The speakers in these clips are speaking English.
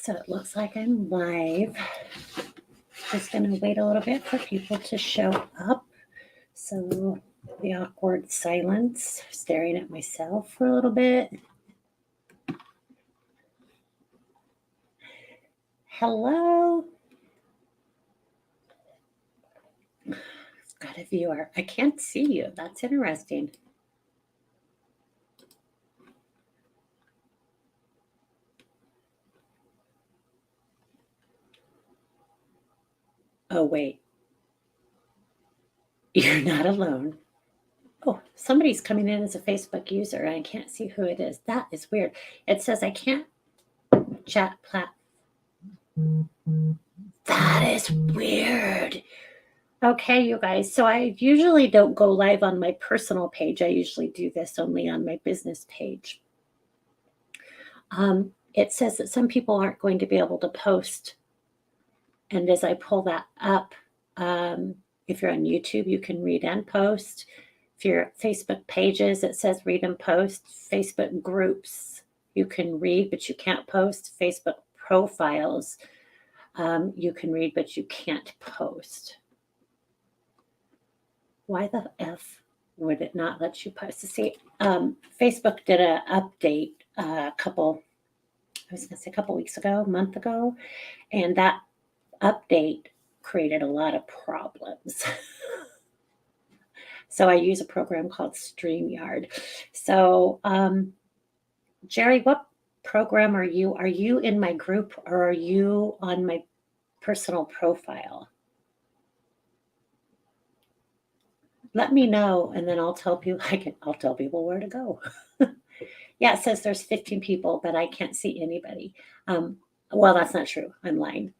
So it looks like I'm live. Just going to wait a little bit for people to show up. So the awkward silence, staring at myself for a little bit. Hello. Got a viewer. I can't see you. That's interesting. Oh, wait. You're not alone. Oh, somebody's coming in as a Facebook user and I can't see who it is. That is weird. It says I can't chat That is weird. Okay, you guys. So I usually don't go live on my personal page. I usually do this only on my business page. It says that some people aren't going to be able to post. And as I pull that up, if you're on YouTube, you can read and post. If you're at Facebook pages, it says read and post. Facebook groups, you can read, but you can't post. Facebook profiles, you can read, but you can't post. Why the F would it not let you post? See, Facebook did an update a couple weeks ago, a month ago, and that update created a lot of problems. So I use a program called StreamYard. So, Jerry, what program are you? Are you in my group or are you on my personal profile? Let me know, and then I'll tell people where to go. Yeah, it says there's 15 people, but I can't see anybody. Well, that's not true. I'm lying.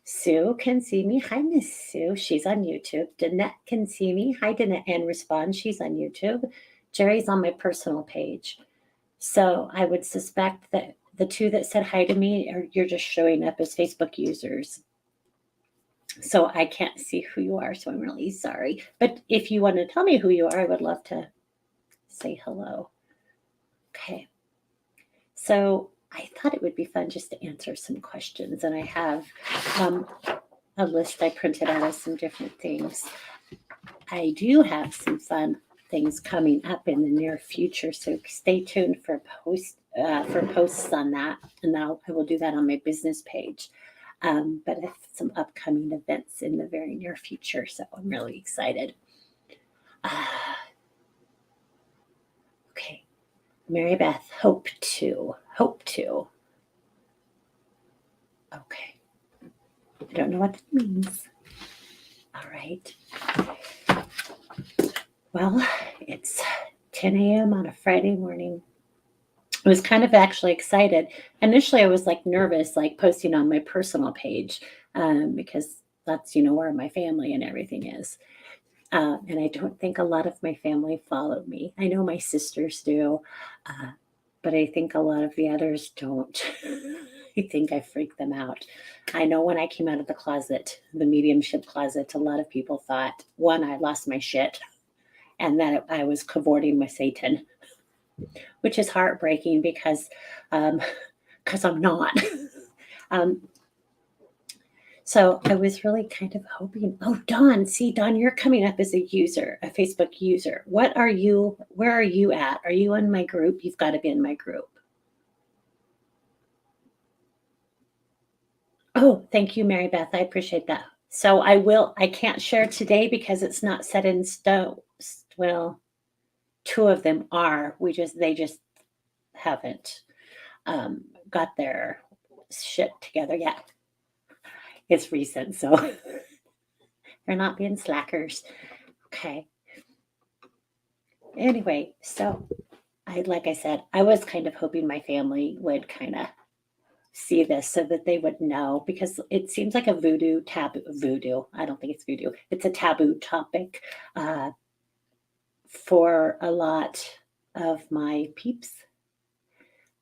Sue can see me. Hi, Miss Sue. She's on YouTube. Danette can see me. Hi, Danette, and respond. She's on YouTube. Jerry's on my personal page. So I would suspect that the two that said hi to me you're just showing up as Facebook users. So I can't see who you are, so I'm really sorry. But if you want to tell me who you are, I would love to say hello. Okay. So I thought it would be fun just to answer some questions. And I have a list I printed out of some different things. I do have some fun things coming up in the near future. So stay tuned for posts on that. And I will do that on my business page. But I have some upcoming events in the very near future, so I'm really excited. Okay, Mary Beth, hope to. Okay, I don't know what that means. All right. Well, it's 10 a.m. on a Friday morning. I was kind of actually excited. Initially, I was like nervous, like posting on my personal page because that's, where my family and everything is. And I don't think a lot of my family followed me. I know my sisters do, but I think a lot of the others don't. I think I freaked them out. I know when I came out of the closet, the mediumship closet, a lot of people thought, one, I lost my shit, and that I was cavorting with Satan, which is heartbreaking because I'm not. So I was really kind of hoping, Dawn, you're coming up as a user, a Facebook user. Where are you at? Are you in my group? You've got to be in my group. Oh, thank you, Mary Beth. I appreciate that. So I can't share today because it's not set in stone. Well, two of them are. They just haven't got their shit together yet. It's recent, so they're not being slackers. Okay. Anyway, so like I said, I was kind of hoping my family would kind of see this so that they would know, because it seems like a voodoo. I don't think it's voodoo. It's a taboo topic for a lot of my peeps.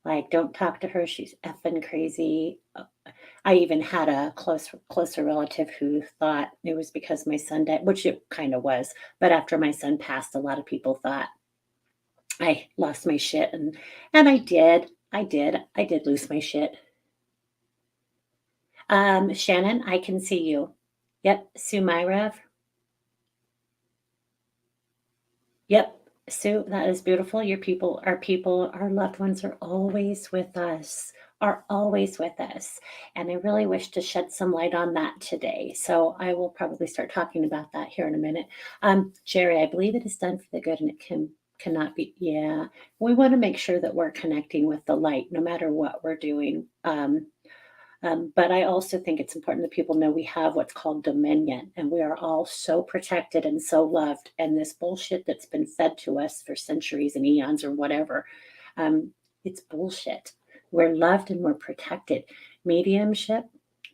Like, don't talk to her. She's effing crazy. I even had a closer relative who thought it was because my son died, which it kind of was. But after my son passed, a lot of people thought I lost my shit, and I did. I did lose my shit. Shannon, I can see you. Yep, Sumaira. Yep, Sue, that is beautiful. Our loved ones are always with us, are always with us. And I really wish to shed some light on that today. So I will probably start talking about that here in a minute. Jerry, I believe it is done for the good and it cannot be. Yeah, we want to make sure that we're connecting with the light no matter what we're doing. But I also think it's important that people know we have what's called dominion, and we are all so protected and so loved. And this bullshit that's been fed to us for centuries and eons or whatever, um, it's bullshit. We're loved and we're protected. Mediumship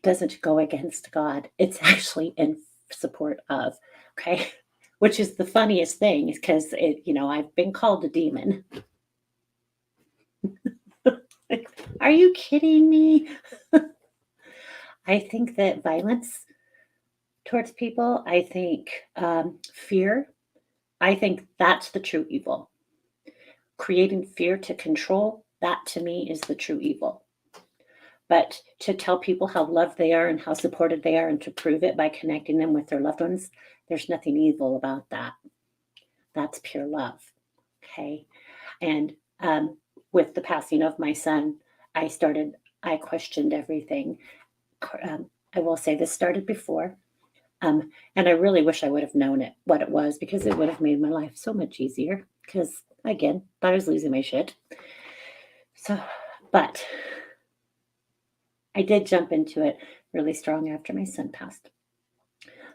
doesn't go against God, it's actually in support of, okay? Which is the funniest thing, is because I've been called a demon. Are you kidding me? I think that violence towards people, I think fear, I think that's the true evil. Creating fear to control, that to me is the true evil. But to tell people how loved they are and how supported they are and to prove it by connecting them with their loved ones, there's nothing evil about that. That's pure love. Okay. And with the passing of my son, I questioned everything. I will say this started before. And I really wish I would have known what it was, because it would have made my life so much easier. Because again, thought I was losing my shit. So, but I did jump into it really strong after my son passed,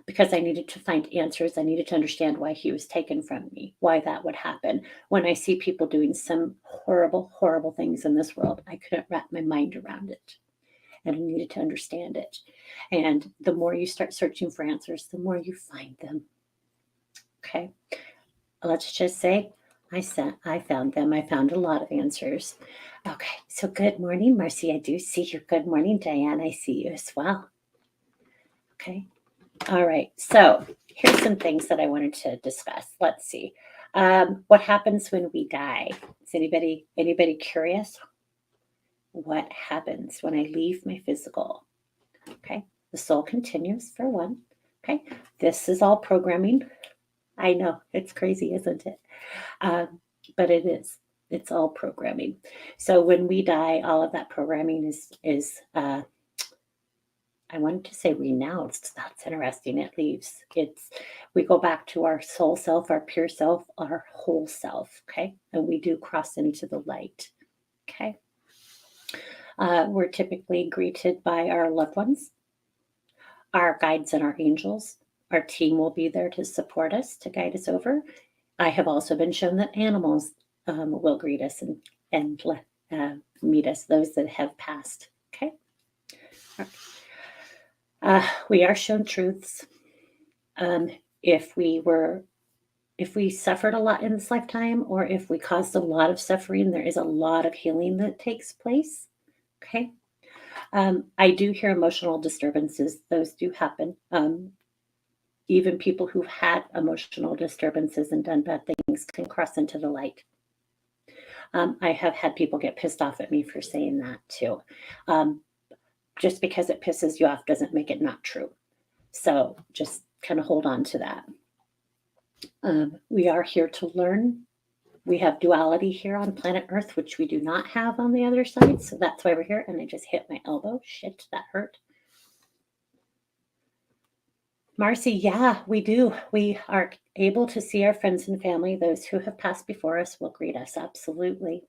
because I needed to find answers. I needed to understand why he was taken from me, why that would happen. When I see people doing some horrible, horrible things in this world, I couldn't wrap my mind around it. And I needed to understand it. And the more you start searching for answers, the more you find them. Okay. Let's just say I found them. I found a lot of answers. Okay. So good morning, Marcy. I do see you. Good morning, Diane. I see you as well. Okay. All right. So here's some things that I wanted to discuss. Let's see. What happens when we die? Is anybody curious? What happens when I leave my physical? Okay. The soul continues, for one. Okay. This is all programming. I know it's crazy, isn't it? But it is. It's all programming. So when we die, all of that programming is I wanted to say renounced. That's interesting. It leaves. We go back to our soul self, our pure self, our whole self. Okay. And we do cross into the light. Okay. We're typically greeted by our loved ones, our guides and our angels. Our team will be there to support us, to guide us over. I have also been shown that animals will greet us and meet us, those that have passed. Okay. We are shown truths. If we suffered a lot in this lifetime, or if we caused a lot of suffering, there is a lot of healing that takes place. Okay. I do hear emotional disturbances. Those do happen. Even people who've had emotional disturbances and done bad things can cross into the light. I have had people get pissed off at me for saying that too. Just because it pisses you off doesn't make it not true. So just kind of hold on to that. We are here to learn. We have duality here on planet Earth, which we do not have on the other side. So that's why we're here. And I just hit my elbow. Shit, that hurt. Marcy, yeah, we do. We are able to see our friends and family. Those who have passed before us will greet us. Absolutely.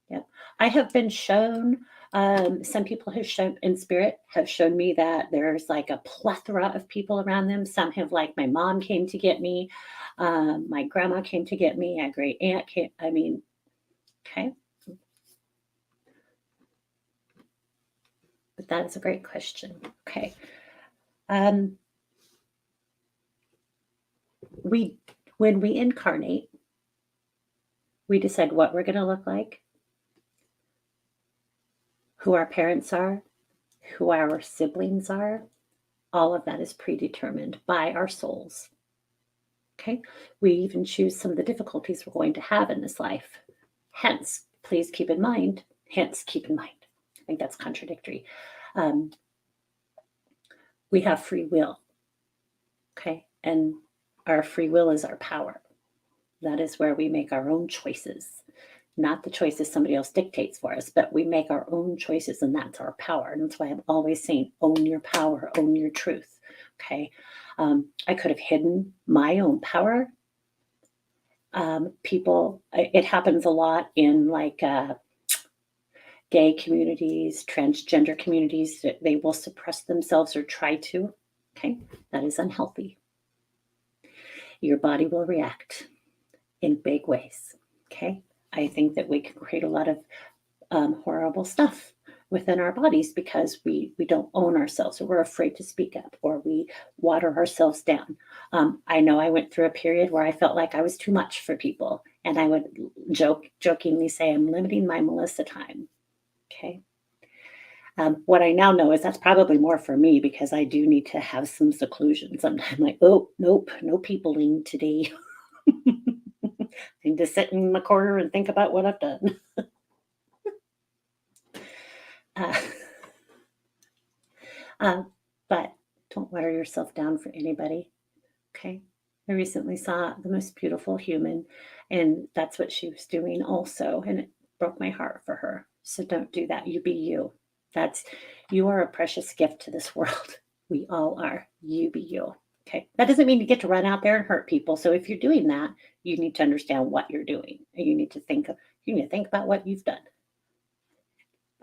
Yep. I have been shown, some people have shown in spirit have shown me that there's like a plethora of people around them. Some have, like, my mom came to get me. My grandma came to get me. A great aunt came. I mean, okay. But that is a great question. Okay. When we incarnate, we decide what we're going to look like, who our parents are, who our siblings are. All of that is predetermined by our souls. Okay. We even choose some of the difficulties we're going to have in this life. Hence, keep in mind. I think that's contradictory. We have free will, okay? And our free will is our power. That is where we make our own choices, not the choices somebody else dictates for us, but we make our own choices, and that's our power. And that's why I'm always saying, own your power, own your truth. Okay. I could have hidden my own power. People, it happens a lot in like gay communities, transgender communities, that they will suppress themselves or try to. Okay. That is unhealthy. Your body will react in big ways. Okay. I think that we can create a lot of horrible stuff within our bodies because we don't own ourselves, or we're afraid to speak up, or we water ourselves down. I know I went through a period where I felt like I was too much for people, and I would jokingly say, I'm limiting my Melissa time. Okay. What I now know is that's probably more for me because I do need to have some seclusion. Sometimes, like, oh, nope, no peopling today. I need to sit in my corner and think about what I've done. Uh, uh, but don't water yourself down for anybody. Okay. I recently saw the most beautiful human, and that's what she was doing also. And it broke my heart for her. So don't do that. You be you. That's, you are a precious gift to this world. We all are. You be you. Okay. That doesn't mean you get to run out there and hurt people. So if you're doing that, you need to understand what you're doing. And you need to think about what you've done.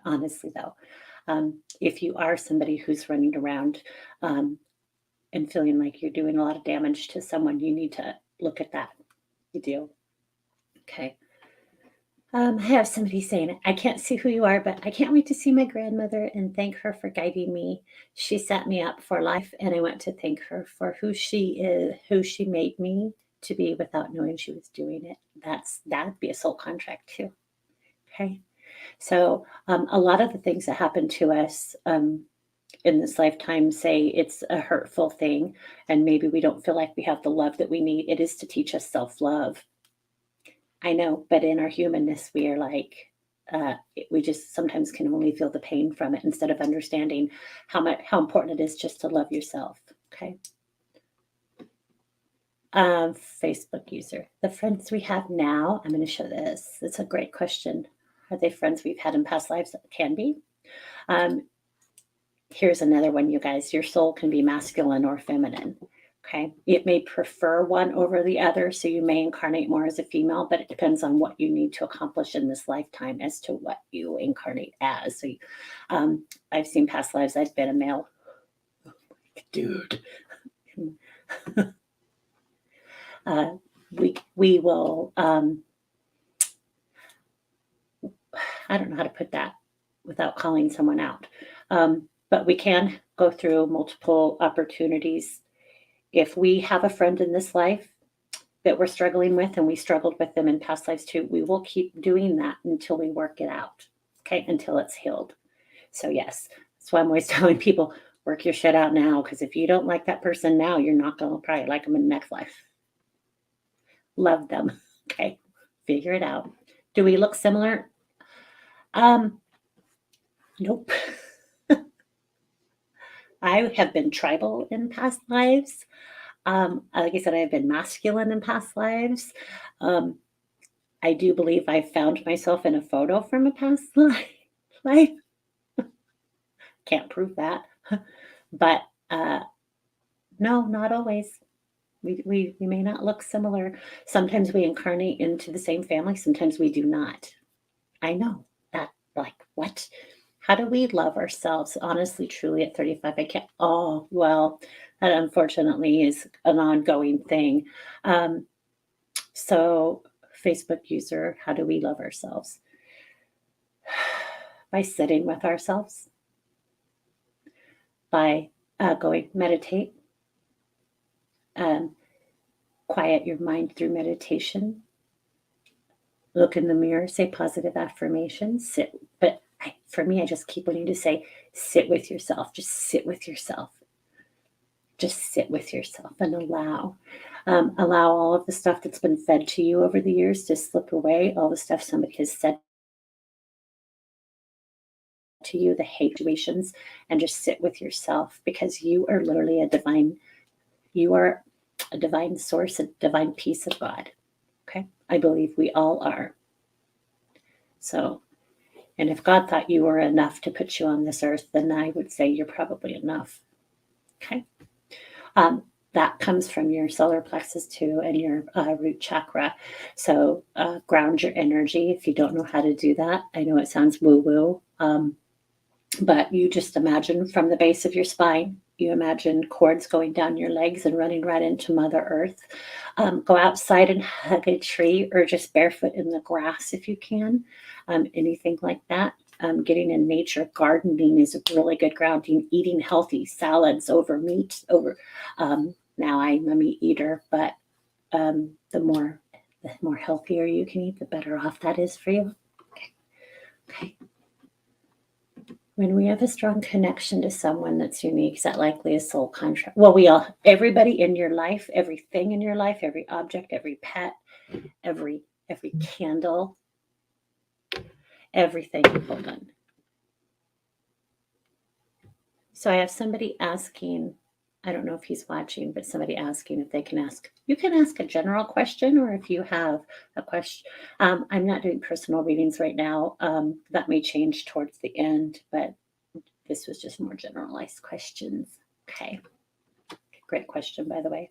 Honestly, though, if you are somebody who's running around um, and feeling like you're doing a lot of damage to someone, you need to look at that. You do. Okay. I have somebody saying, I can't see who you are, but I can't wait to see my grandmother and thank her for guiding me. She set me up for life, and I want to thank her for who she is, who she made me to be without knowing she was doing it. That'd be a soul contract too. Okay. So a lot of the things that happen to us in this lifetime, say it's a hurtful thing, and maybe we don't feel like we have the love that we need. It is to teach us self-love. I know, but in our humanness, we are like, we just sometimes can only feel the pain from it instead of understanding how important it is just to love yourself. Okay. Facebook user, the friends we have now. I'm going to show this. It's a great question. Are they friends we've had in past lives? Can be. Um, Here's another one, you guys. Your soul can be masculine or feminine. Okay. It may prefer one over the other. So you may incarnate more as a female, but it depends on what you need to accomplish in this lifetime as to what you incarnate as. So I've seen past lives, I've been a male. Dude. We will, I don't know how to put that without calling someone out. But we can go through multiple opportunities. If we have a friend in this life that we're struggling with, and we struggled with them in past lives too, we will keep doing that until we work it out. Okay. Until it's healed. So, yes, that's why I'm always telling people, work your shit out now. Because if you don't like that person now, you're not going to probably like them in the next life. Love them. Okay. Figure it out. Do we look similar? Nope. I have been tribal in past lives. Like I said, I've been masculine in past lives. Um, I do believe I found myself in a photo from a past life. Can't prove that. But no, not always. We may not look similar. Sometimes we incarnate into the same family, sometimes we do not. I know that, like, what? How do we love ourselves honestly, truly at 35? I can't. Oh, well, that unfortunately is an ongoing thing. So, Facebook user, how do we love ourselves? By sitting with ourselves, by going meditate, um, quiet your mind through meditation, look in the mirror, say positive affirmations, sit. But for me, I just keep wanting to say, sit with yourself. Just sit with yourself. Just sit with yourself and allow all of the stuff that's been fed to you over the years to slip away. All the stuff somebody has said to you, the hate situations, and just sit with yourself, because you are literally you are a divine source, a divine piece of God. Okay. I believe we all are. So, and if God thought you were enough to put you on this earth, then I would say you're probably enough. Okay. That comes from your solar plexus too, and your root chakra. So ground your energy. If you don't know how to do that, I know it sounds woo woo, but you just imagine from the base of your spine, you imagine cords going down your legs and running right into Mother Earth. Go outside and hug a tree, or just barefoot in the grass if you can, anything like that. Getting in nature, gardening is a really good grounding. Eating healthy salads over meat. Now I'm a meat eater, but the more healthier you can eat, the better off that is for you. Okay. When we have a strong connection to someone that's unique, is that likely a soul contract? Well, everybody in your life, everything in your life, every object, every pet, every candle, everything. Hold on. So I have somebody asking, I don't know if he's watching, but somebody asking if they can ask. You can ask a general question, or if you have a question. I'm not doing personal readings right now. That may change towards the end, but this was just more generalized questions. Okay. Great question, by the way.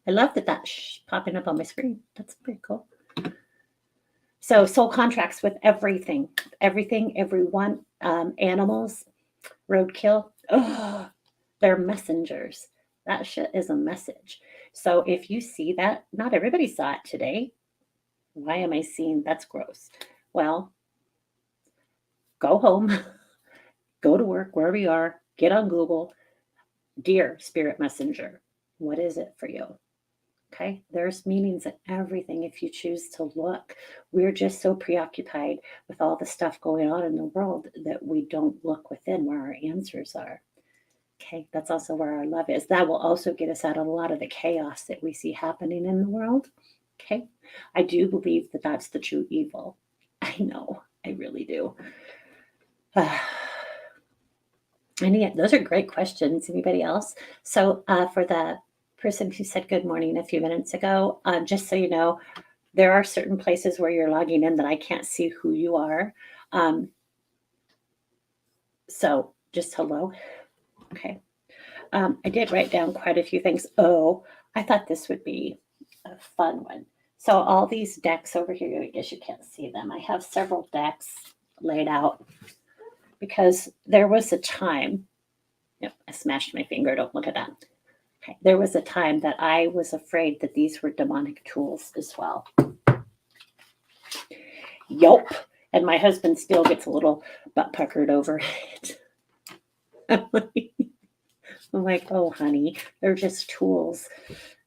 I love that that's popping up on my screen. That's pretty cool. So soul contracts with everything, everyone, animals, roadkill. Oh, they're messengers. That shit is a message. So if you see that, not everybody saw it today. Why am I seeing that's gross? Well, go home, go to work, wherever you are, get on Google. Dear Spirit Messenger, what is it for you? Okay, there's meanings in everything if you choose to look. We're just so preoccupied with all the stuff going on in the world that we don't look within where our answers are. Okay, that's also where our love is. That will also get us out of a lot of the chaos that we see happening in the world. Okay, I do believe that that's the true evil. I know, I really do. And yeah, those are great questions. Anybody else? So for the person who said good morning a few minutes ago, just so you know, there are certain places where you're logging in that I can't see who you are. So just hello. Okay. I did write down quite a few things. Oh, I thought this would be a fun one. So all these decks over here, I guess you can't see them. I have several decks laid out because there was a time, yep, I smashed my finger, don't look at that. Okay. There was a time that I was afraid that these were demonic tools as well. Yup. And my husband still gets a little butt puckered over it. I'm like, oh, honey, they're just tools.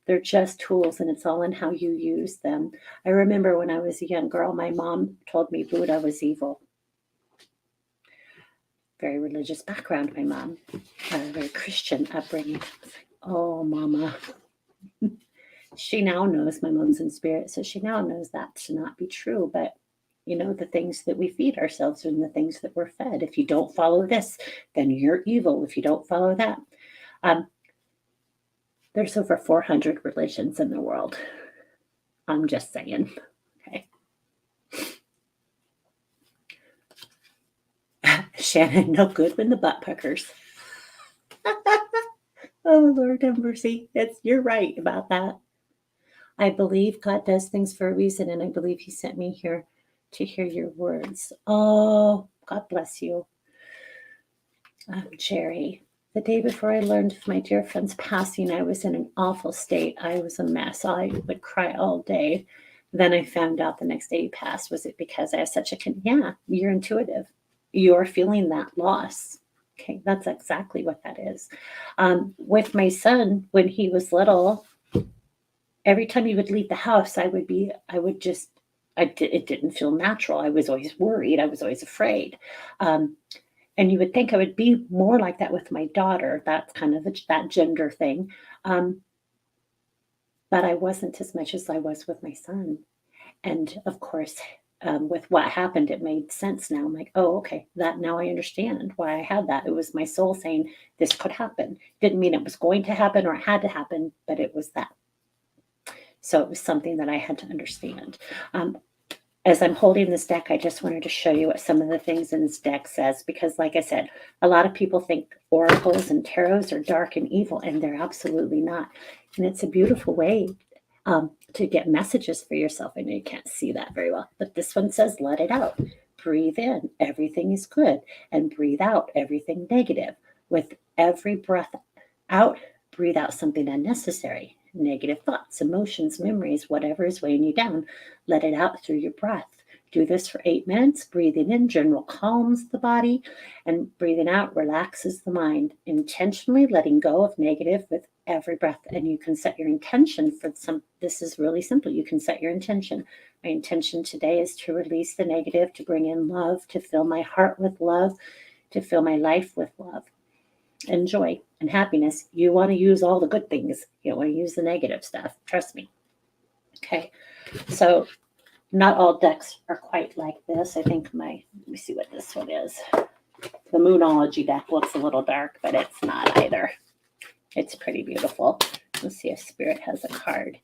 They're just tools, and it's all in how you use them. I remember when I was a young girl, my mom told me Buddha was evil. Very religious background, my mom. Very Christian upbringing. Oh, mama. She now knows, my mom's in spirit, so she now knows that to not be true. But, you know, the things that we feed ourselves and the things that we're fed. If you don't follow this, then you're evil. If you don't follow that. There's over 400 religions in the world. I'm just saying. Okay. Shannon, no good when the butt puckers. Oh, Lord have mercy. You're right about that. I believe God does things for a reason, and I believe He sent me here to hear your words. Oh, God bless you. Jerry, the day before I learned of my dear friend's passing, I was in an awful state. I was a mess. I would cry all day. Then I found out the next day he passed. Was it because I have such a yeah, you're intuitive. You're feeling that loss. Okay, that's exactly what that is. With my son, when he was little, every time he would leave the house, it didn't feel natural. I was always worried. I was always afraid. And you would think I would be more like that with my daughter. That's kind of that gender thing. But I wasn't as much as I was with my son. And of course, with what happened, it made sense now. I'm like, oh, okay, that now I understand why I had that. It was my soul saying this could happen. Didn't mean it was going to happen or it had to happen, but it was that. So it was something that I had to understand. Um, as I'm holding this deck, I just wanted to show you what some of the things in this deck says, because like I said, a lot of people think oracles and tarots are dark and evil, and they're absolutely not. And it's a beautiful way to get messages for yourself. I know you can't see that very well, but this one says, let it out. Breathe in, everything is good, and breathe out, everything negative. With every breath out, breathe out something unnecessary, negative thoughts, emotions, memories, whatever is weighing you down. Let it out through your breath. Do this for 8 minutes. Breathing in, general calms the body, and breathing out relaxes the mind. Intentionally letting go of negative with every breath. And you can set your intention for some. This is really simple. You can set your intention. My intention today is to release the negative, to bring in love, to fill my heart with love, to fill my life with love and joy and happiness. You want to use all the good things. You don't want to use the negative stuff. Trust me. Okay. So not all decks are quite like this. I think let me see what this one is. The Moonology deck looks a little dark, but it's not either. It's pretty beautiful. Let's see if Spirit has a card.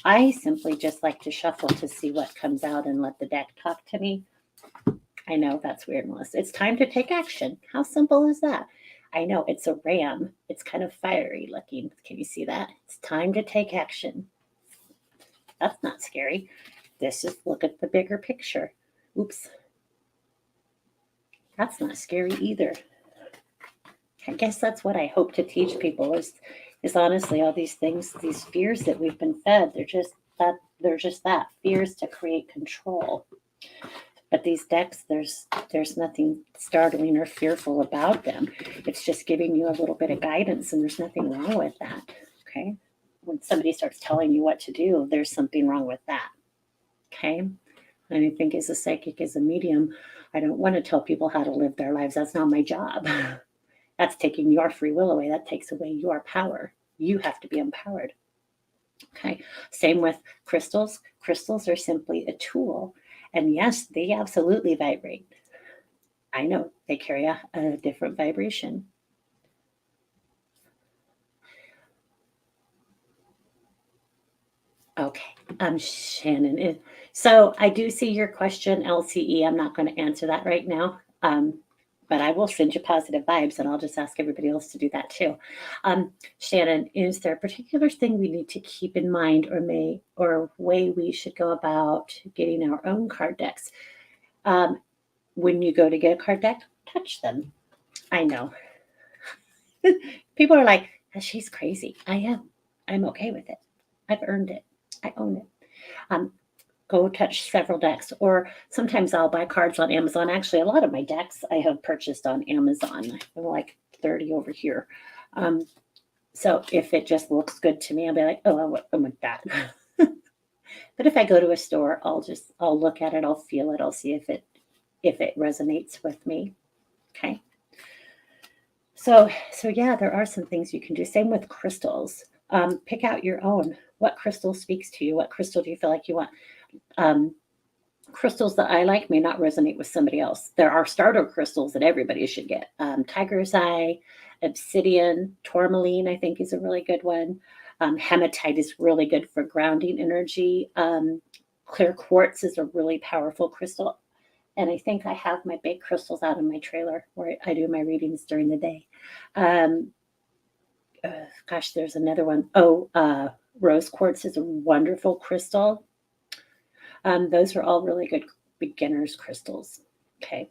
I simply just like to shuffle to see what comes out and let the deck talk to me. I know that's weird, Melissa. It's time to take action. How simple is that? I know it's a ram. It's kind of fiery looking. Can you see that? It's time to take action. That's not scary. This is look at the bigger picture. Oops. That's not scary either. I guess that's what I hope to teach people is honestly all these things, these fears that we've been fed, they're just that fears to create control. But these decks, there's nothing startling or fearful about them. It's just giving you a little bit of guidance, and there's nothing wrong with that. Okay. When somebody starts telling you what to do, there's something wrong with that. Okay. And I think as a psychic, as a medium, I don't want to tell people how to live their lives. That's not my job. That's taking your free will away. That takes away your power. You have to be empowered. Okay. Same with crystals. Crystals are simply a tool. And yes, they absolutely vibrate. I know they carry a different vibration. Okay. Shannon. So I do see your question, LCE. I'm not going to answer that right now. But I will send you positive vibes, and I'll just ask everybody else to do that too. Shannon, is there a particular thing we need to keep in mind, or way we should go about getting our own card decks? When you go to get a card deck, touch them. I know. People are like, she's crazy. I am. I'm okay with it. I've earned it. I own it. Go touch several decks, or sometimes I'll buy cards on Amazon. Actually, a lot of my decks I have purchased on Amazon. I have like 30 over here. So if it just looks good to me, I'll be like, oh, I want that. But if I go to a store, I'll look at it, I'll feel it, I'll see if it resonates with me. Okay. So yeah, there are some things you can do. Same with crystals. Pick out your own. What crystal speaks to you? What crystal do you feel like you want? Crystals that I like may not resonate with somebody else. There are starter crystals that everybody should get. Tiger's eye, obsidian, tourmaline, I think is a really good one. Hematite is really good for grounding energy. Clear quartz is a really powerful crystal. And I think I have my big crystals out in my trailer where I do my readings during the day. Gosh, there's another one. Rose quartz is a wonderful crystal. Those are all really good beginners crystals. Okay.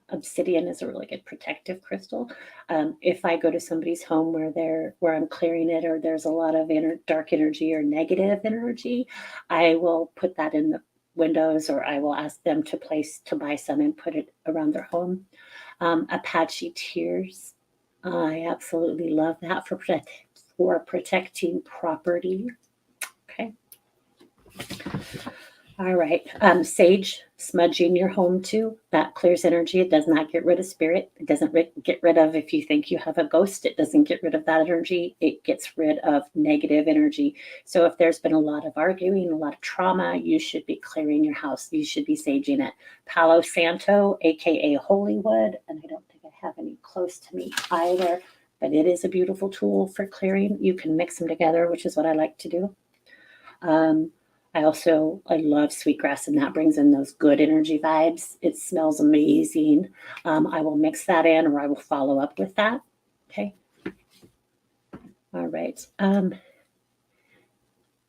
Obsidian is a really good protective crystal. If I go to somebody's home where I'm clearing it, or there's a lot of dark energy or negative energy, I will put that in the windows, or I will ask them to buy some and put it around their home. Apache tears. I absolutely love that for protecting property. Okay. All right. Sage smudging your home too. That clears energy. It does not get rid of spirit. It doesn't get rid of, if you think you have a ghost, it doesn't get rid of that energy. It gets rid of negative energy. So if there's been a lot of arguing, a lot of trauma, you should be clearing your house. You should be saging it. Palo Santo, aka holy wood, and I don't think I have any close to me either, but it is a beautiful tool for clearing. You can mix them together, which is what I like to do. Um, I love sweetgrass, and that brings in those good energy vibes. It smells amazing. I will mix that in, or I will follow up with that. Okay. All right.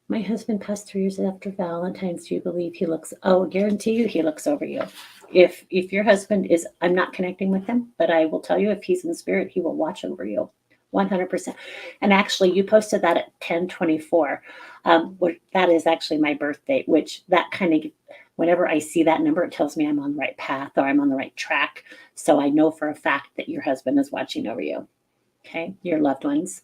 My husband passed 3 years after Valentine's. Do you believe he looks? Oh, I guarantee you, he looks over you. If your husband is, I'm not connecting with him, but I will tell you, if he's in spirit, he will watch over you. 100%. And actually, you posted that at 10:24. That is actually my birth date, which that kind of, whenever I see that number, it tells me I'm on the right path or I'm on the right track. So I know for a fact that your husband is watching over you. Okay, your loved ones.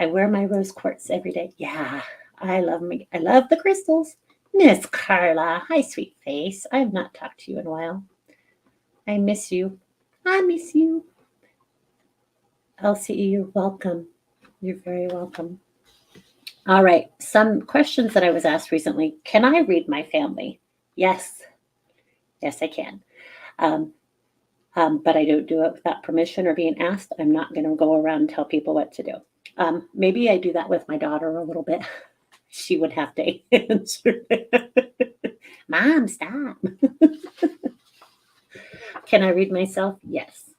I wear my rose quartz every day. Yeah, I love me. I love the crystals. Miss Carla, hi, sweet face. I have not talked to you in a while. I miss you. I miss you. LCE, you're welcome. You're very welcome. All right. Some questions that I was asked recently. Can I read my family? Yes. Yes, I can. Um, but I don't do it without permission or being asked. I'm not going to go around and tell people what to do. Maybe I do that with my daughter a little bit. She would have to answer. Mom, stop. Can I read myself? Yes.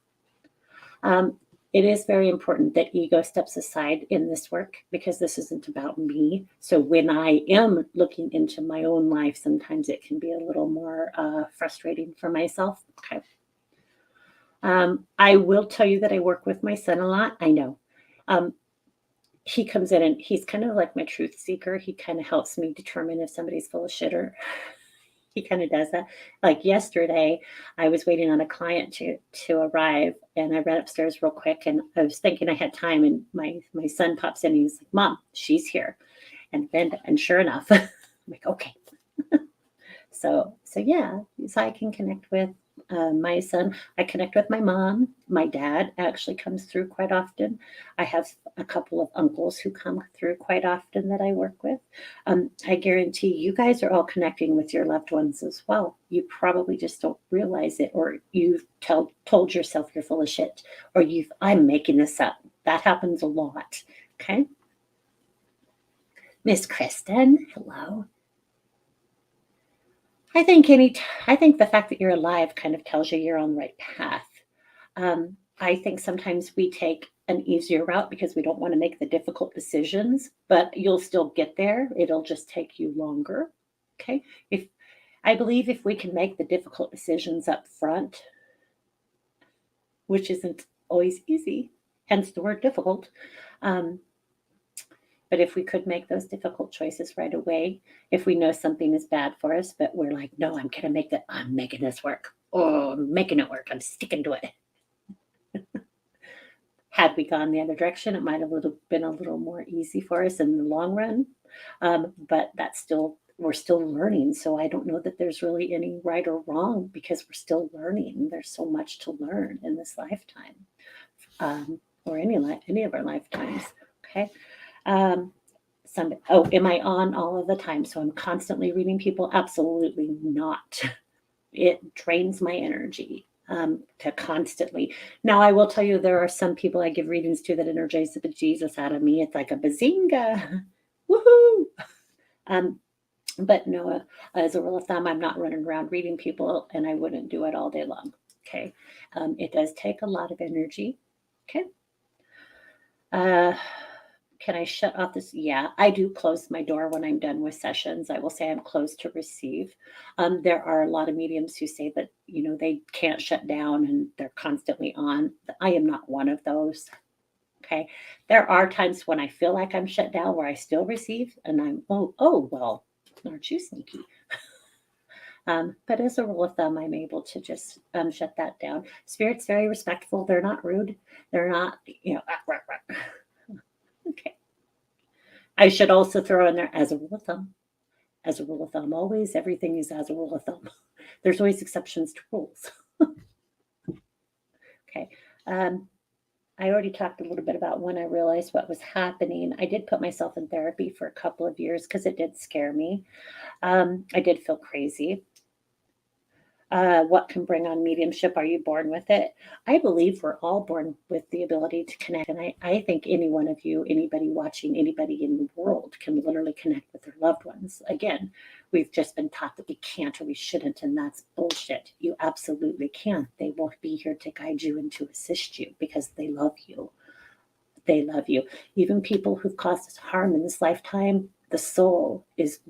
Um, it is very important that ego steps aside in this work, because this isn't about me. So when I am looking into my own life, sometimes it can be a little more frustrating for myself. Okay. I will tell you that I work with my son a lot. I know. Um, he comes in and he's kind of like my truth seeker. He kind of helps me determine if somebody's full of shit, or he kind of does that. Like yesterday, I was waiting on a client to arrive, and I ran upstairs real quick, and I was thinking I had time, and my son pops in, and he's like, "Mom, she's here," and sure enough, I'm like, okay. So yeah, so I can connect with my son. I connect with my mom. My dad actually comes through quite often. I have a couple of uncles who come through quite often that I work with. I guarantee you guys are all connecting with your loved ones as well. You probably just don't realize it, or you've told yourself you're full of shit, or I'm making this up. That happens a lot. Okay. Miss Kristen, hello. I think I think the fact that you're alive kind of tells you you're on the right path. I think sometimes we take an easier route because we don't want to make the difficult decisions, but you'll still get there. It'll just take you longer. Okay. If I believe if we can make the difficult decisions up front, which isn't always easy, hence the word difficult. Um, but if we could make those difficult choices right away, if we know something is bad for us, but we're like, no, I'm going to make that, I'm making this work. Oh, I'm making it work. I'm sticking to it. Had we gone the other direction, it might have been a little more easy for us in the long run. But we're still learning. So I don't know that there's really any right or wrong, because we're still learning. There's so much to learn in this lifetime, or any of our lifetimes. Okay. Um, am I on all of the time? So I'm constantly reading people? Absolutely not. It drains my energy to constantly. Now, I will tell you, there are some people I give readings to that energize the bejesus out of me. It's like a bazinga. Woohoo! Um, but no, as a rule of thumb, I'm not running around reading people, and I wouldn't do it all day long. Okay. It does take a lot of energy. Okay. Uh, can I shut off this? Yeah, I do close my door when I'm done with sessions. I will say I'm closed to receive. There are a lot of mediums who say that, they can't shut down and they're constantly on. I am not one of those. Okay. There are times when I feel like I'm shut down where I still receive, and well, aren't you sneaky? But as a rule of thumb, I'm able to just shut that down. Spirit's very respectful. They're not rude. They're not, okay. I should also throw in there, as a rule of thumb, as a rule of thumb. Always, everything is as a rule of thumb. There's always exceptions to rules. Okay. I already talked a little bit about when I realized what was happening. I did put myself in therapy for a couple of years because it did scare me. I did feel crazy. What can bring on mediumship? Are you born with it? I believe we're all born with the ability to connect. And I think any one of you, anybody watching, anybody in the world can literally connect with their loved ones. Again, we've just been taught that we can't or we shouldn't, and that's bullshit. You absolutely can. They will be here to guide you and to assist you because they love you. They love you. Even people who've caused us harm in this lifetime, the soul is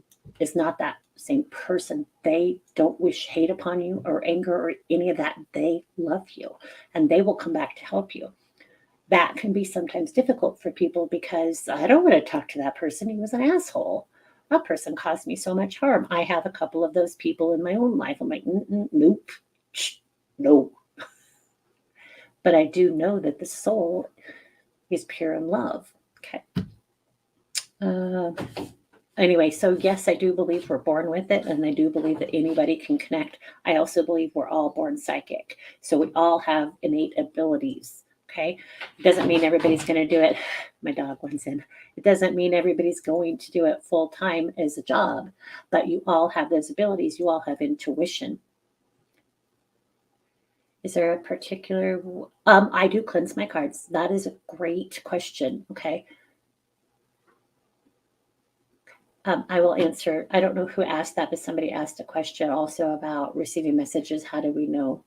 not that same person. They don't wish hate upon you or anger or any of that. They love you and they will come back to help you. That can be sometimes difficult for people because I don't want to talk to that person. He was an asshole. That person caused me so much harm. I have a couple of those people in my own life. I'm like, nope, no. But I do know that the soul is pure in love. Okay. Anyway, so yes, I do believe we're born with it, and I do believe that anybody can connect. I also believe we're all born psychic. So we all have innate abilities. Okay. It doesn't mean everybody's going to do it. My dog wants in. It doesn't mean everybody's going to do it full time as a job, but you all have those abilities. You all have intuition. Is there a particular, I do cleanse my cards. That is a great question. Okay. I will answer. I don't know who asked that, but somebody asked a question also about receiving messages. How do we know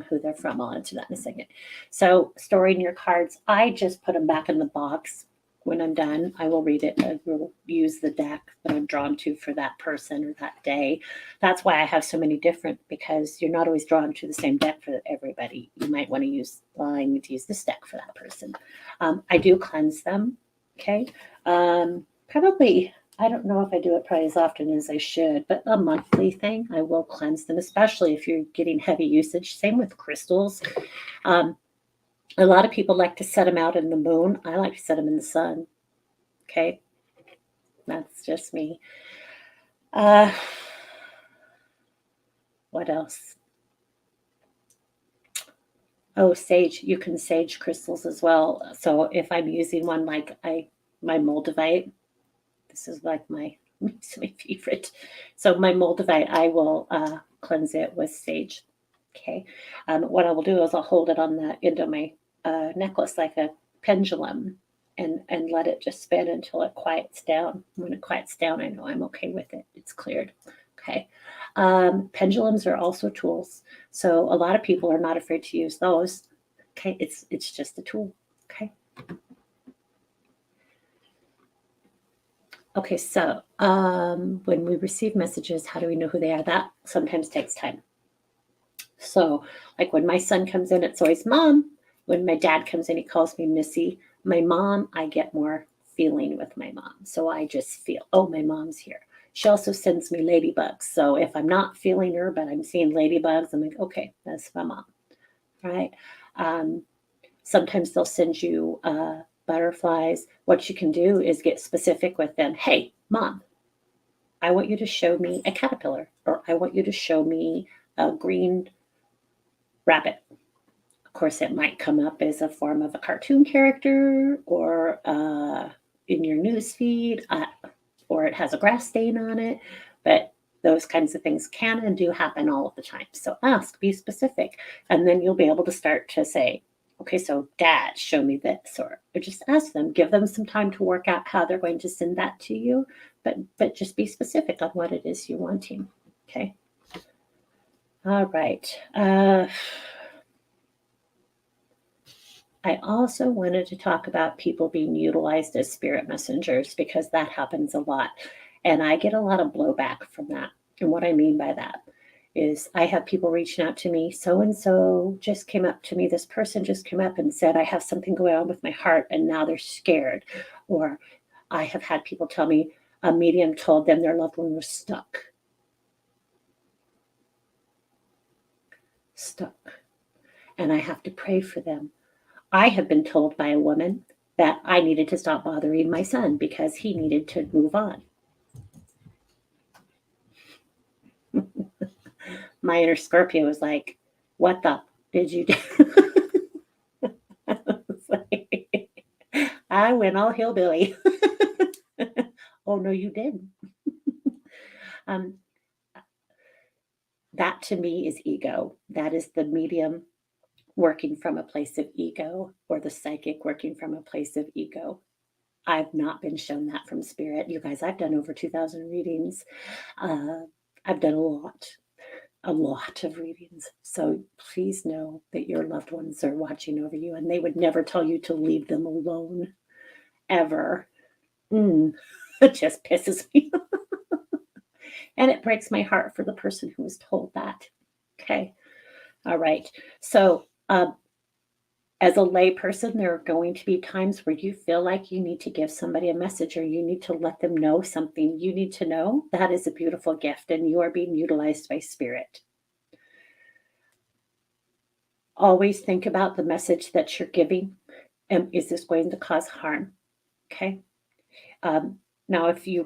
who they're from? I'll answer that in a second. So, storing your cards, I just put them back in the box. When I'm done, I will read it. I will use the deck that I'm drawn to for that person or that day. That's why I have so many different, because you're not always drawn to the same deck for everybody. You might want to use, well, I need to use this deck for that person. I do cleanse them. Okay. Probably, I don't know if I do it probably as often as I should, but a monthly thing, I will cleanse them, especially if you're getting heavy usage. Same with crystals. A lot of people like to set them out in the moon. I like to set them in the sun. Okay. That's just me. What else? Oh, sage. You can sage crystals as well. So if I'm using one like my moldavite, this is like my favorite. So my moldavite, I will cleanse it with sage. Okay. What I will do is I'll hold it on the end of my necklace like a pendulum and let it just spin until it quiets down. When it quiets down, I know I'm okay with it. It's cleared. Okay. Pendulums are also tools. So a lot of people are not afraid to use those. Okay. It's just a tool. Okay. Okay, so when we receive messages, how do we know who they are? That sometimes takes time. So, like when my son comes in, it's always mom. When my dad comes in, he calls me Missy. My mom, I get more feeling with my mom. So I just feel, oh, my mom's here. She also sends me ladybugs. So if I'm not feeling her, but I'm seeing ladybugs, I'm like, okay, that's my mom, right? Um, Sometimes they'll send you butterflies. What you can do is get specific with them. Hey, mom, I want you to show me a caterpillar, or I want you to show me a green rabbit. Of course, it might come up as a form of a cartoon character or in your news feed, or it has a grass stain on it. But those kinds of things can and do happen all of the time. So ask, be specific, and then you'll be able to start to say, okay, so dad, show me this, or just ask them, give them some time to work out how they're going to send that to you, but just be specific on what it is you're wanting. Okay. All right. I also wanted to talk about people being utilized as spirit messengers because that happens a lot. And I get a lot of blowback from that. And what I mean by that is I have people reaching out to me. So and so just came up to me. This person just came up and said, I have something going on with my heart, and now they're scared. Or I have had people tell me a medium told them their loved one was stuck. And I have to pray for them. I have been told by a woman that I needed to stop bothering my son because he needed to move on. My inner Scorpio was like, what the did you do? I was like, I went all hillbilly. Oh, no, you didn't. Um, that to me is ego. That is the medium working from a place of ego or the psychic working from a place of ego. I've not been shown that from spirit. You guys, I've done over 2,000 readings. Uh, I've done a lot of readings. So please know that your loved ones are watching over you and they would never tell you to leave them alone ever. Mm, it just pisses me off. And it breaks my heart for the person who was told that. Okay. All right. So, as a layperson, there are going to be times where you feel like you need to give somebody a message or you need to let them know something you need to know. That is a beautiful gift, and you are being utilized by spirit. Always think about the message that you're giving, and is this going to cause harm? Okay. Um, Now, if you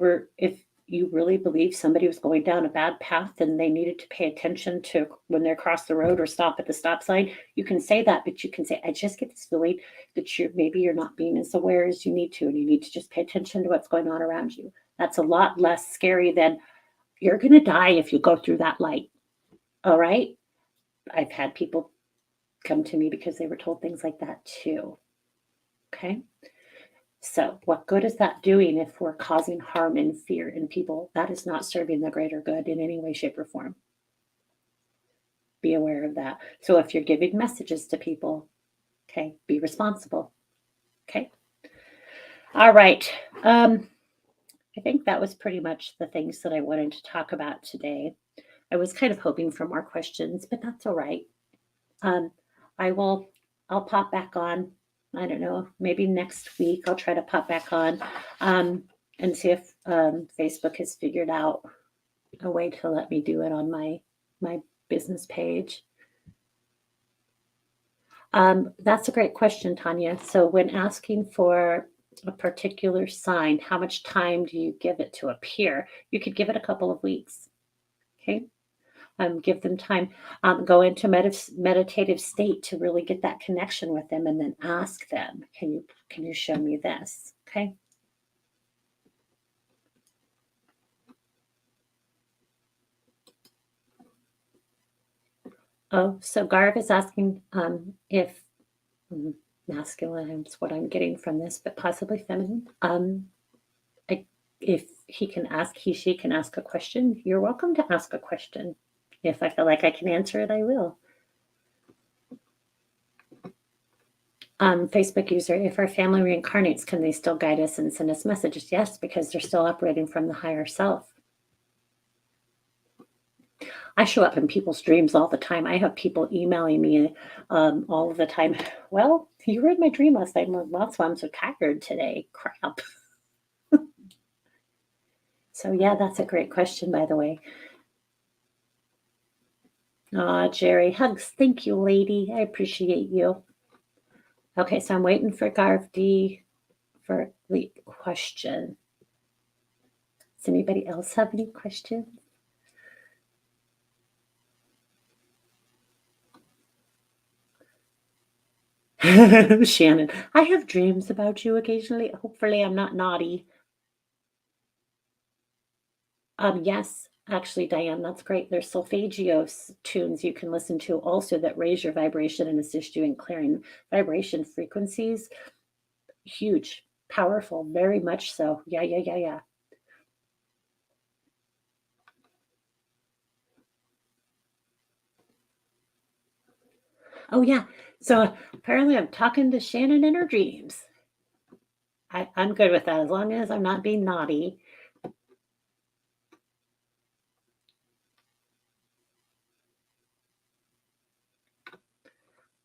really believe somebody was going down a bad path and they needed to pay attention to when they cross the road or stop at the stop sign, you can say that, but you can say, I just get this feeling that you're not being as aware as you need to, and you need to just pay attention to what's going on around you. That's a lot less scary than you're going to die if you go through that light. All right. I've had people come to me because they were told things like that too. Okay. So, what good is that doing if we're causing harm and fear in people? That is not serving the greater good in any way, shape, or form. Be aware of that. So, if you're giving messages to people, okay, be responsible. Okay. All right. I think that was pretty much the things that I wanted to talk about today. I was kind of hoping for more questions, but that's all right. Um, I will, I'll pop back on. I don't know, maybe next week I'll try to pop back on and see if Facebook has figured out a way to let me do it on my business page. That's a great question, Tanya. So when asking for a particular sign, how much time do you give it to appear? You could give it a couple of weeks. Okay. Give them time. Go into meditative state to really get that connection with them, and then ask them, can you show me this? Okay. Oh, so Garv is asking if masculine is what I'm getting from this, but possibly feminine. I, if she can ask a question, you're welcome to ask a question. If I feel like I can answer it, I will. Facebook user, if our family reincarnates, can they still guide us and send us messages? Yes, because they're still operating from the higher self. I show up in people's dreams all the time. I have people emailing me all of the time. Well, you were in my dream last night. Well, that's why I'm so tired today. Crap. So, yeah, that's a great question, by the way. Jerry, hugs. Thank you, lady. I appreciate you. Okay, so I'm waiting for Garv D for the question. Does anybody else have any questions? Shannon, I have dreams about you occasionally. Hopefully, I'm not naughty. Yes, actually, Diane, that's great. There's solfeggio tunes you can listen to also that raise your vibration and assist you in clearing vibration frequencies. Huge, powerful, very much so. Yeah. Oh, yeah. So apparently, I'm talking to Shannon in her dreams. I'm good with that as long as I'm not being naughty.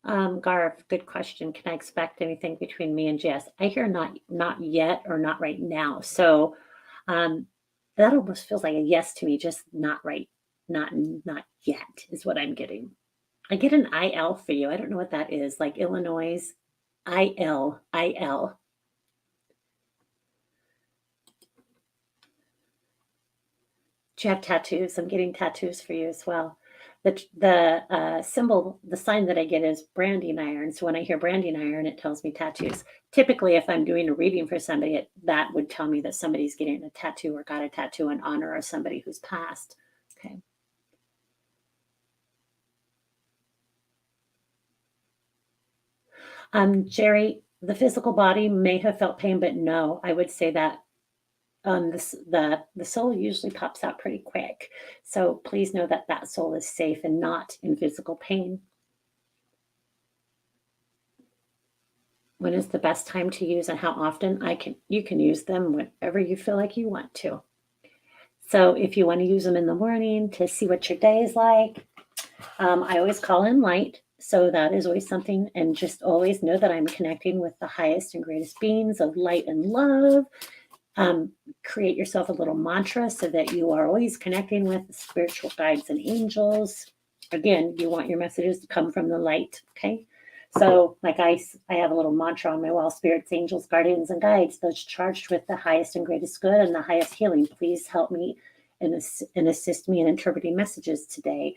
Garv, good question. Can I expect anything between me and Jess? I hear not yet or not right now. So um, that almost feels like a yes to me, just not right, not yet is what I'm getting. I get an IL for you. I don't know what that is. Like Illinois, IL. Do you have tattoos? I'm getting tattoos for you as well. The symbol, the sign that I get is branding iron. So when I hear branding iron, it tells me tattoos. Typically, if I'm doing a reading for somebody, that would tell me that somebody's getting a tattoo or got a tattoo in honor of somebody who's passed. Okay. Jerry, the physical body may have felt pain, but no, I would say that the soul usually pops out pretty quick. So please know that that soul is safe and not in physical pain. When is the best time to use and how often? You can use them whenever you feel like you want to. So if you want to use them in the morning to see what your day is like, I always call in light. So that is always something, and just always know that I'm connecting with the highest and greatest beings of light and love. Create yourself a little mantra so that you are always connecting with spiritual guides and angels. Again, you want your messages to come from the light. Okay. So like I have a little mantra on my wall: spirits, angels, guardians, and guides, those charged with the highest and greatest good and the highest healing, please help me and assist me in interpreting messages today.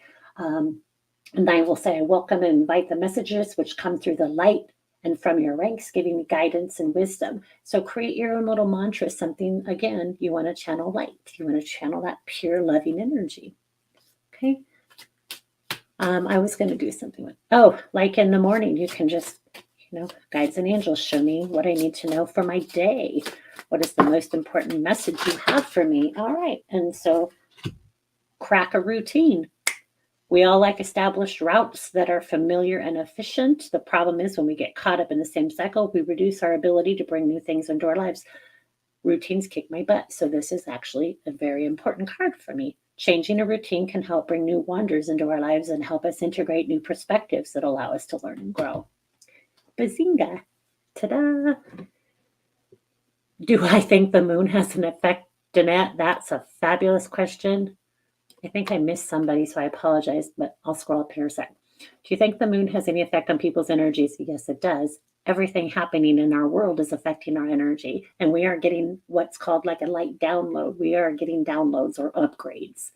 And I will say, I welcome and invite the messages which come through the light and from your ranks, giving me guidance and wisdom. So create your own little mantra, something, again, you want to channel light. You want to channel that pure, loving energy. Okay. I was going to do something with, like in the morning, you can just, guides and angels, show me what I need to know for my day. What is the most important message you have for me? All right. And so crack a routine. We all like established routes that are familiar and efficient. The problem is when we get caught up in the same cycle, we reduce our ability to bring new things into our lives. Routines kick my butt. So this is actually a very important card for me. Changing a routine can help bring new wonders into our lives and help us integrate new perspectives that allow us to learn and grow. Bazinga. Ta-da. Do I think the moon has an effect, Danette? That's a fabulous question. I think I missed somebody, so I apologize, but I'll scroll up here a sec. Do you think the moon has any effect on people's energies? Yes, it does. Everything happening in our world is affecting our energy, and we are getting what's called like a light download. We are getting downloads or upgrades.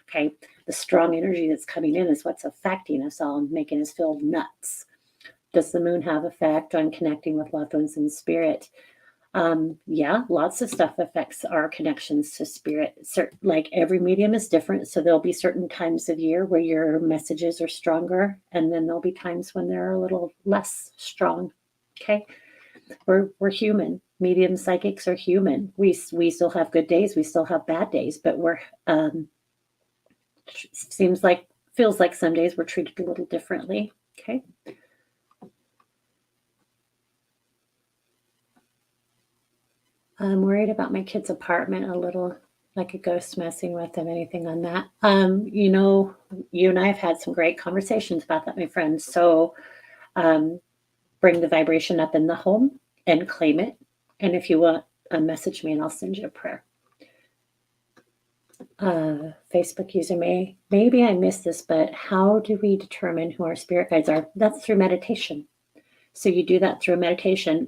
Okay. The strong energy that's coming in is what's affecting us all and making us feel nuts. Does the moon have effect on connecting with loved ones in spirit? Yeah, lots of stuff affects our connections to spirit. Like every medium is different. So there'll be certain times of year where your messages are stronger, and then there'll be times when they're a little less strong. Okay. We're human. Medium psychics are human. We still have good days. We still have bad days, but feels like some days we're treated a little differently. Okay. I'm worried about my kid's apartment a little, like a ghost messing with them. Anything on that? You and I have had some great conversations about that, my friend. So bring the vibration up in the home and claim it. And if you want, message me and I'll send you a prayer. Facebook user maybe I missed this, but how do we determine who our spirit guides are? That's through meditation. So you do that through meditation.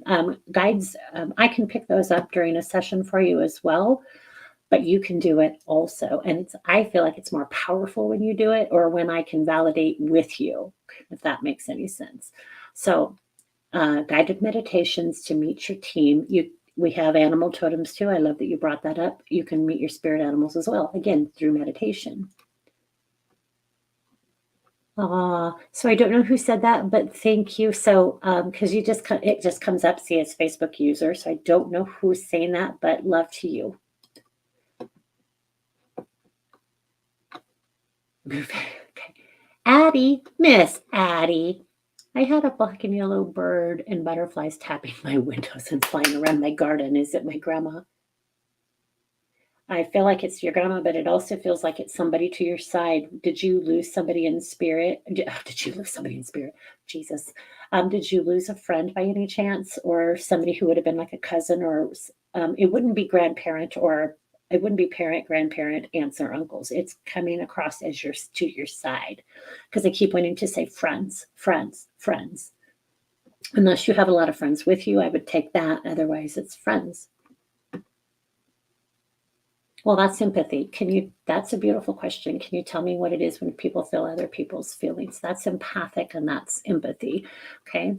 Guides, I can pick those up during a session for you as well, but you can do it also. And I feel like it's more powerful when you do it or when I can validate with you, if that makes any sense. So guided meditations to meet your team. We have animal totems too. I love that you brought that up. You can meet your spirit animals as well, again, through meditation. So I don't know who said that, but thank you. So, because it just comes up, see, it's Facebook user. So I don't know who's saying that, but love to you. Okay. Addie, Miss Addie. I had a black and yellow bird and butterflies tapping my windows and flying around my garden. Is it my grandma? I feel like it's your grandma, but it also feels like it's somebody to your side. Did you lose somebody in spirit? Did you lose somebody in spirit? Jesus. Did you lose a friend by any chance, or somebody who would have been like a cousin, or it wouldn't be grandparent, or it wouldn't be parent, grandparent, aunts, or uncles. It's coming across as to your side, because I keep wanting to say friends, friends, friends. Unless you have a lot of friends with you, I would take that. Otherwise, it's friends. Well, that's empathy. That's a beautiful question. Can you tell me what it is when people feel other people's feelings? That's empathic and that's empathy. Okay.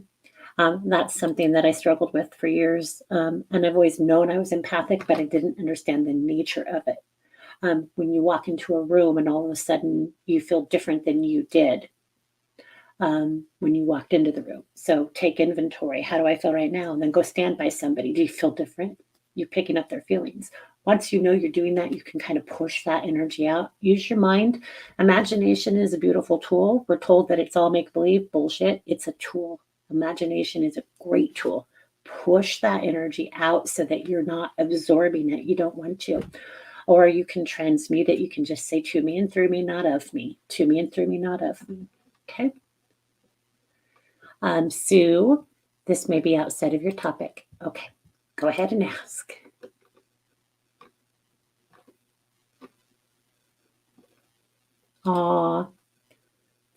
That's something that I struggled with for years. And I've always known I was empathic, but I didn't understand the nature of it. When you walk into a room and all of a sudden you feel different than you did when you walked into the room. So take inventory. How do I feel right now? And then go stand by somebody. Do you feel different? You're picking up their feelings. Once you know you're doing that, you can kind of push that energy out. Use your mind. Imagination is a beautiful tool. We're told that it's all make believe. Bullshit. It's a tool. Imagination is a great tool. Push that energy out so that you're not absorbing it. You don't want to. Or you can transmute it. You can just say to me and through me, not of me. To me and through me, not of me. Okay. Sue, this may be outside of your topic. Okay, go ahead and ask. Aw,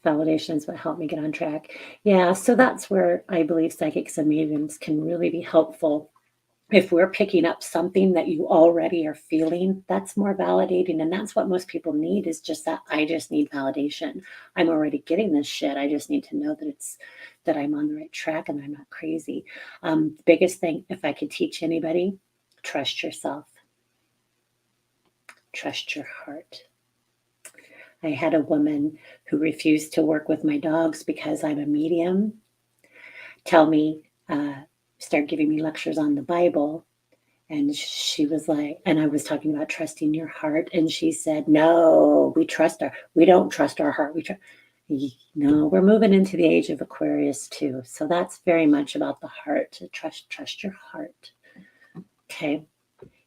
validation is what helped me get on track. Yeah, so that's where I believe psychics and mediums can really be helpful. If we're picking up something that you already are feeling, that's more validating. And that's what most people need is just that I just need validation. I'm already getting this shit. I just need to know that I'm on the right track and I'm not crazy. The biggest thing, if I could teach anybody, trust yourself. Trust your heart. I had a woman who refused to work with my dogs because I'm a medium tell me, start giving me lectures on the Bible. And she was like, and I was talking about trusting your heart. And she said, no, we don't trust our heart. No, we're moving into the age of Aquarius too. So that's very much about the heart, to trust your heart. Okay.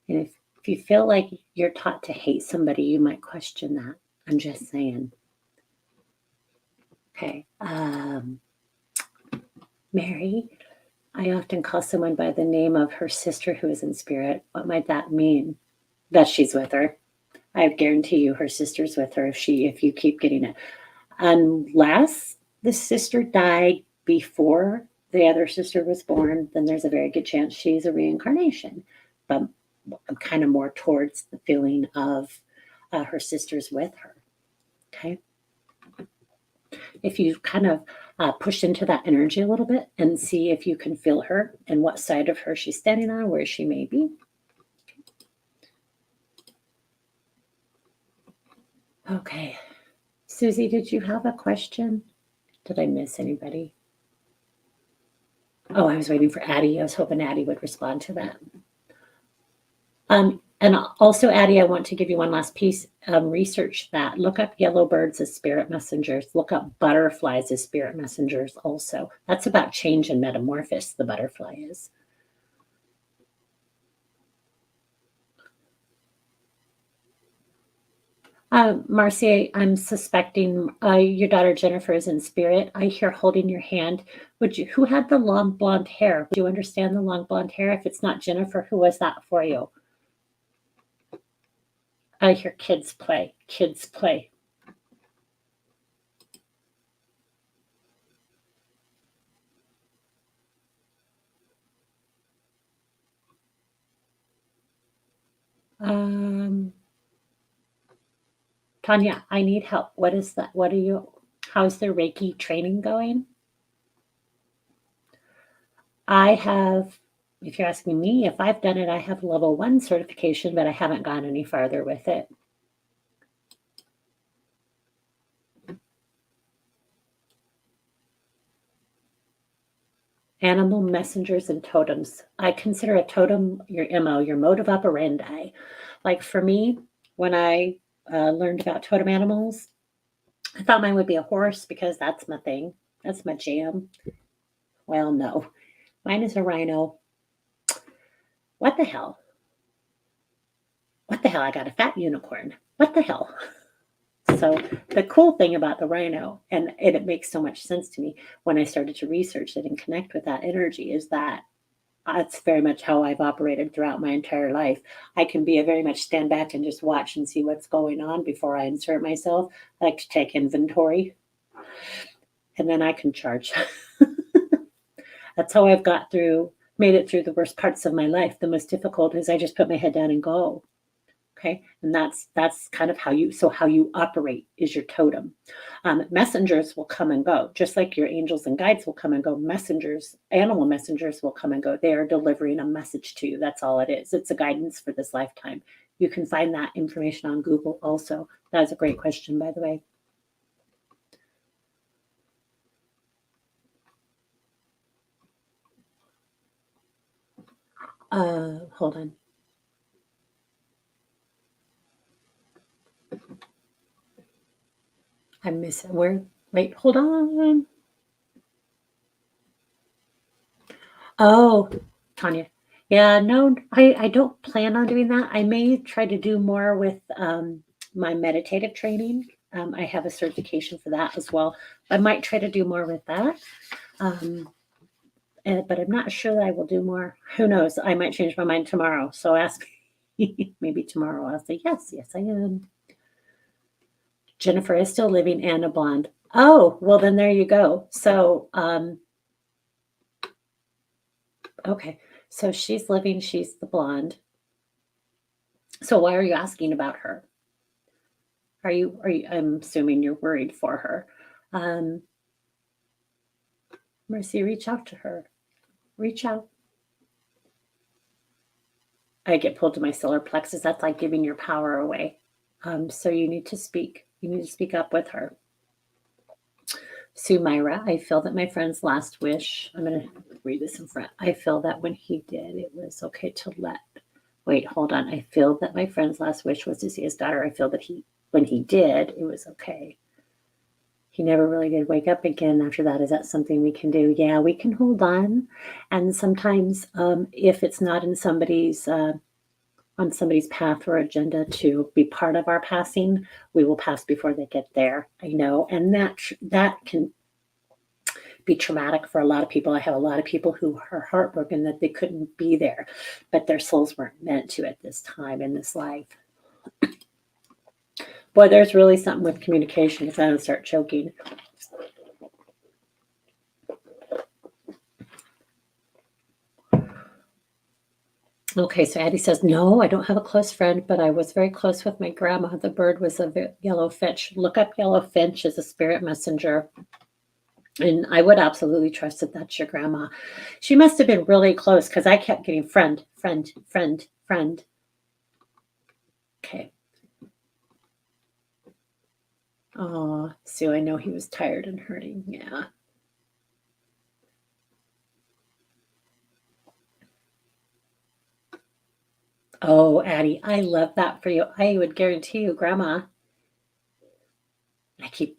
And if you feel like you're taught to hate somebody, you might question that. I'm just saying. Okay. Mary, I often call someone by the name of her sister who is in spirit. What might that mean? That she's with her. I guarantee you her sister's with her if you keep getting it. Unless the sister died before the other sister was born, then there's a very good chance she's a reincarnation. But I'm kind of more towards the feeling of her sister's with her. Okay. If you kind of push into that energy a little bit and see if you can feel her and what side of her she's standing on, where she may be. Okay. Susie, did you have a question? Did I miss anybody? Oh, I was waiting for Addie. I was hoping Addie would respond to that. And also, Addie, I want to give you one last piece. Research that. Look up yellow birds as spirit messengers. Look up butterflies as spirit messengers also. That's about change and metamorphosis, the butterfly is. Marcia, I'm suspecting your daughter Jennifer is in spirit. I hear holding your hand. Who had the long blonde hair? Would you understand the long blonde hair? If it's not Jennifer, who was that for you? I hear kids play. Kids play. Tanya, I need help. What is that? How's the Reiki training going? I have, if you're asking me if I've done it, I have level 1 certification, but I haven't gone any farther with it. Animal messengers and totems. I consider a totem your MO, your mode of operandi. Like for me, when I learned about totem animals, I thought mine would be a horse because that's my thing. That's my jam. Well, no. Mine is a rhino. What the hell? What the hell? I got a fat unicorn. What the hell? So the cool thing about the rhino, and it makes so much sense to me when I started to research it and connect with that energy, is that that's very much how I've operated throughout my entire life. I can be a very much stand back and just watch and see what's going on before I insert myself. I like to take inventory, and then I can charge. That's how I've made it through the worst parts of my life. The most difficult is I just put my head down and go. Okay, and that's kind of how you operate is your totem. Messengers will come and go, just like your angels and guides will come and go. Messengers, animal messengers will come and go. They are delivering a message to you. That's all it is. It's a guidance for this lifetime. You can find that information on Google also. That's a great question, by the way. Hold on. I'm missing where. Wait, hold on. Oh, Tanya. Yeah, no, I don't plan on doing that. I may try to do more with my meditative training. I have a certification for that as well. I might try to do more with that. Um, but I'm not sure that I will do more. Who knows? I might change my mind tomorrow. So ask me maybe tomorrow. I'll say, yes, yes, I am. Jennifer is still living and a blonde. Oh, well, then there you go. So, okay. So she's living, she's the blonde. So why are you asking about her? Are you, I'm assuming you're worried for her. Um, Mercy, reach out to her. Reach out. I get pulled to my solar plexus. That's like giving your power away. So you need to speak. You need to speak up with her. Sue Myra, I feel that my friend's last wish, I'm going to read this in front. I feel that when he did, it was okay to let. Wait, hold on. I feel that my friend's last wish was to see his daughter. I feel that when he did, it was okay. He never really did wake up again after that. Is that something we can do? Yeah, we can hold on. And sometimes, if it's not in somebody's on somebody's path or agenda to be part of our passing, we will pass before they get there. I know, and that can be traumatic for a lot of people. I have a lot of people who are heartbroken that they couldn't be there, but their souls weren't meant to at this time in this life. Boy, there's really something with communication because I don't start choking. Okay, so Addie says, no, I don't have a close friend, but I was very close with my grandma. The bird was a yellow finch. Look up yellow finch as a spirit messenger. And I would absolutely trust that that's your grandma. She must have been really close because I kept getting friend, friend, friend, friend. Okay. Oh, Sue, I know he was tired and hurting. Yeah. Oh, Addie, I love that for you. I would guarantee you, Grandma.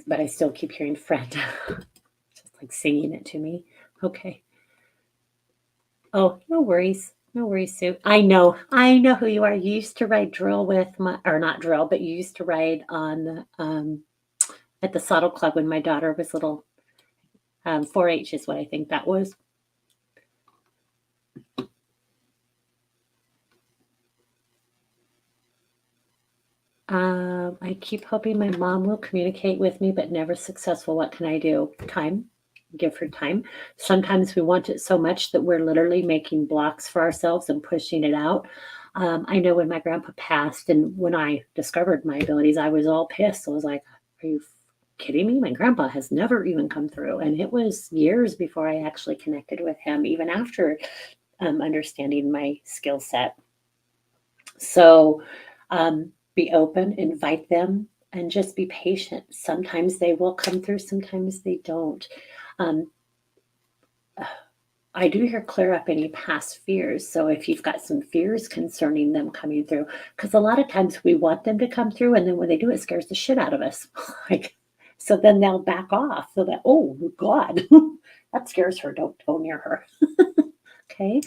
But I still keep hearing friend, just like singing it to me. Okay. Oh, no worries. No worries, Sue. I know who you are. You used to ride drill with my, or not drill, but you used to ride on at the saddle club when my daughter was little. 4-H is what I think that was. I keep hoping my mom will communicate with me, but never successful. What can I do? Time. Give her time. Sometimes we want it so much that we're literally making blocks for ourselves and pushing it out. I know when my grandpa passed and when I discovered my abilities, I was all pissed. I was like, are you kidding me? My grandpa has never even come through. And it was years before I actually connected with him, even after understanding my skill set. So be open, invite them, and just be patient. Sometimes they will come through, sometimes they don't. Um, I do hear clear up any past fears. So if you've got some fears concerning them coming through, because a lot of times we want them to come through, and then when they do, it scares the shit out of us. Like, so then they'll back off. So that, oh God, that scares her. Don't go near her. Okay.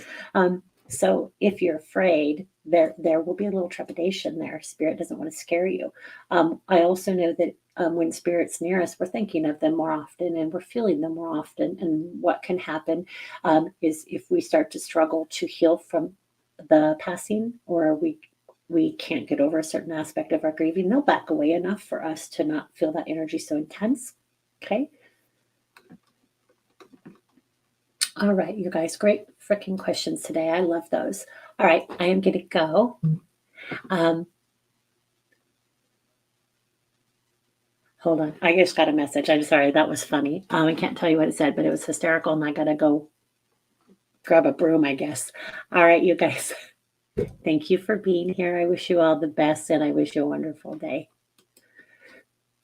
So if you're afraid, there will be a little trepidation there. Spirit doesn't want to scare you. I also know that when spirit's near us, we're thinking of them more often and we're feeling them more often. And what can happen is if we start to struggle to heal from the passing, or we can't get over a certain aspect of our grieving, they'll back away enough for us to not feel that energy so intense. Okay. All right, you guys, great freaking questions today. I love those. All right, I am going to go. Um, Hold on. I just got a message. I'm sorry. That was funny. I can't tell you what it said, but it was hysterical, and I gotta go grab a broom, I guess. All right, you guys. Thank you for being here. I wish you all the best, and I wish you a wonderful day.